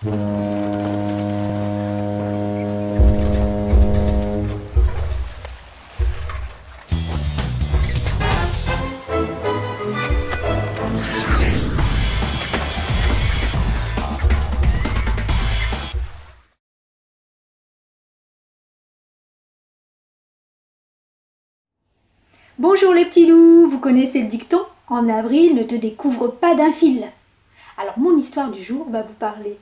Bonjour les petits loups, vous connaissez le dicton « En avril, ne te découvre pas d'un fil ». Alors mon histoire du jour va vous parler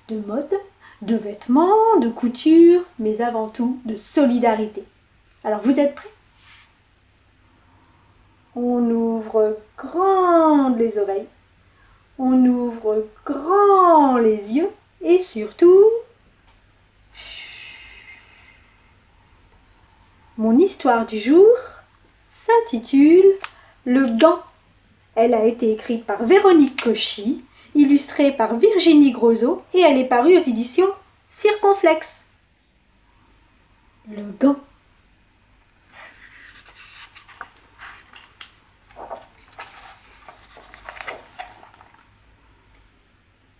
de mode, de vêtements, de couture, mais avant tout de solidarité. Alors vous êtes prêts? On ouvre grand les oreilles, on ouvre grand les yeux et surtout... Mon histoire du jour s'intitule « Le gant ». Elle a été écrite par Véronique Cauchy, illustrée par Virginie Grosso et elle est parue aux éditions Circonflexe. Le gant.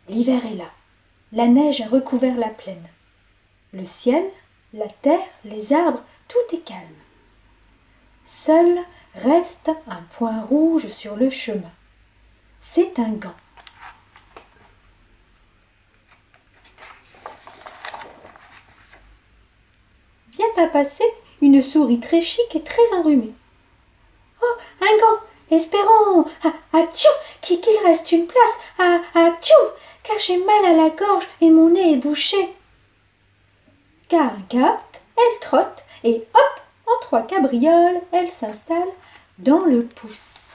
L'hiver est là. La neige a recouvert la plaine. Le ciel, la terre, les arbres, tout est calme. Seul reste un point rouge sur le chemin. C'est un gant. Vient à passer une souris très chic et très enrhumée. « Oh, un gant! Espérons, qu'il reste une place, car j'ai mal à la gorge et mon nez est bouché. » Carotte, elle trotte et hop, en 3 cabrioles, elle s'installe dans le pouce.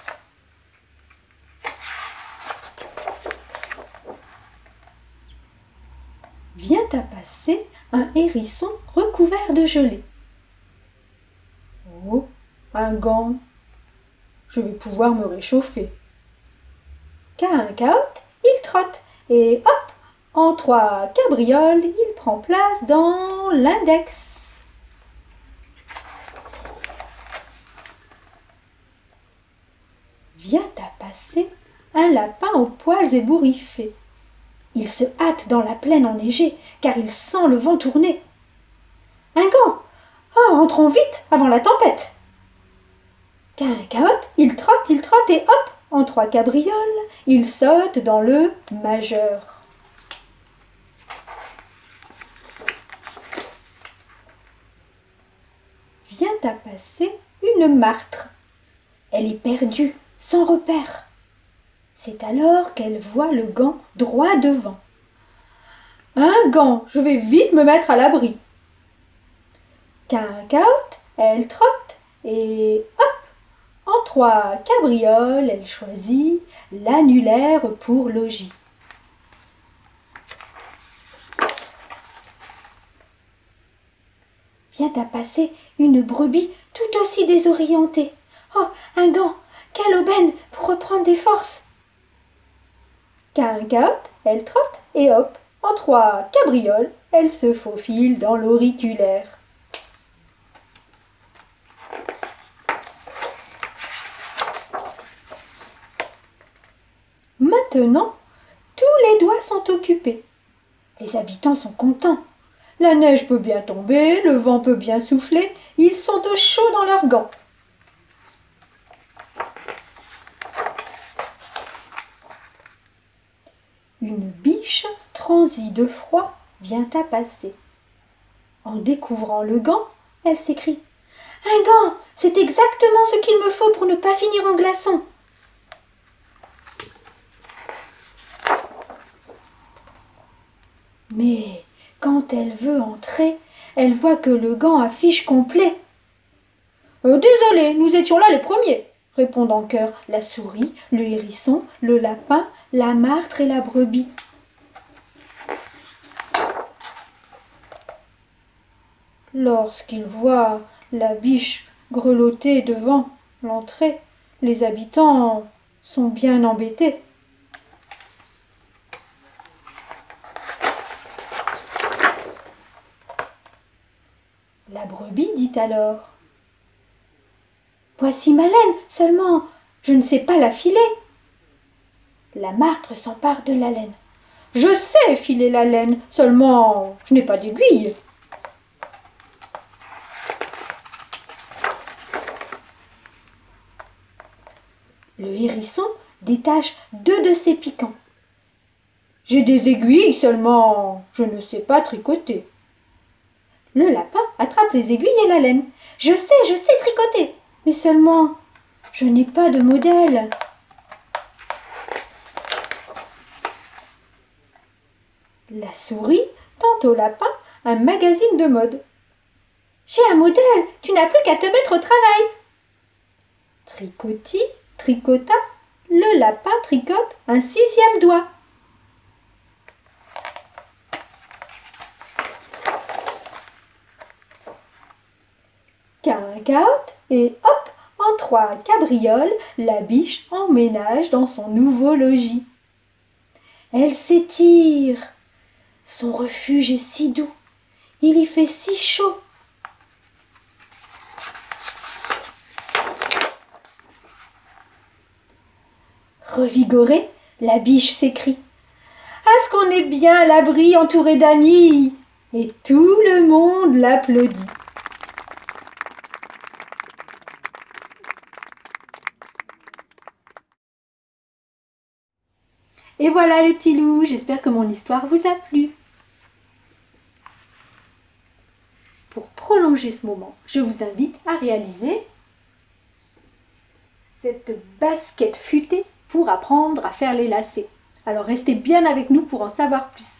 Vient à passer un hérisson recouvert de gelée. Oh, un gant! Je vais pouvoir me réchauffer. Carotte, il trotte et hop, en 3 cabrioles, il prend place dans l'index. Vient à passer un lapin aux poils ébouriffés. Il se hâte dans la plaine enneigée, car il sent le vent tourner. Un gant! Oh, entrons vite avant la tempête! Carotte, il trotte et hop, en 3 cabrioles, il saute dans le majeur. Vient à passer une martre. Elle est perdue, sans repère. C'est alors qu'elle voit le gant droit devant. Un gant, je vais vite me mettre à l'abri. Carotte, elle trotte et hop, en 3 cabrioles, elle choisit l'annulaire pour logis. Vient à passer une brebis tout aussi désorientée. Oh, un gant, quelle aubaine pour reprendre des forces! Carotte, elle trotte et hop, en 3 cabrioles, elle se faufile dans l'auriculaire. Maintenant, tous les doigts sont occupés. Les habitants sont contents. La neige peut bien tomber, le vent peut bien souffler, ils sont au chaud dans leurs gants. Une biche transie de froid vient à passer. En découvrant le gant, elle s'écrie « Un gant, c'est exactement ce qu'il me faut pour ne pas finir en glaçon !» Mais quand elle veut entrer, elle voit que le gant affiche complet. Désolé, nous étions là les premiers, répondent en chœur la souris, le hérisson, le lapin, la martre et la brebis. Lorsqu'ils voient la biche grelotter devant l'entrée, les habitants sont bien embêtés. La brebis dit alors « Voici ma laine, seulement je ne sais pas la filer. » La martre s'empare de la laine. Je sais filer la laine, seulement je n'ai pas d'aiguille. Le hérisson détache 2 de ses piquants. J'ai des aiguilles, seulement je ne sais pas tricoter. Le lapin attrape les aiguilles et la laine. Je sais tricoter, mais seulement je n'ai pas de modèle. La souris tend au lapin un magazine de mode. J'ai un modèle, tu n'as plus qu'à te mettre au travail. Tricoti, tricota, le lapin tricote un 6e doigt. Quincaote et hop, en 3 cabrioles, la biche emménage dans son nouveau logis. Elle s'étire. Son refuge est si doux, il y fait si chaud. Revigorée, la biche s'écrie. « Ah, ce qu'on est bien à l'abri, entouré d'amis !» Et tout le monde l'applaudit. Et voilà les petits loups, j'espère que mon histoire vous a plu. Pour prolonger ce moment, je vous invite à réaliser cette basket futée pour apprendre à faire les lacets. Alors restez bien avec nous pour en savoir plus.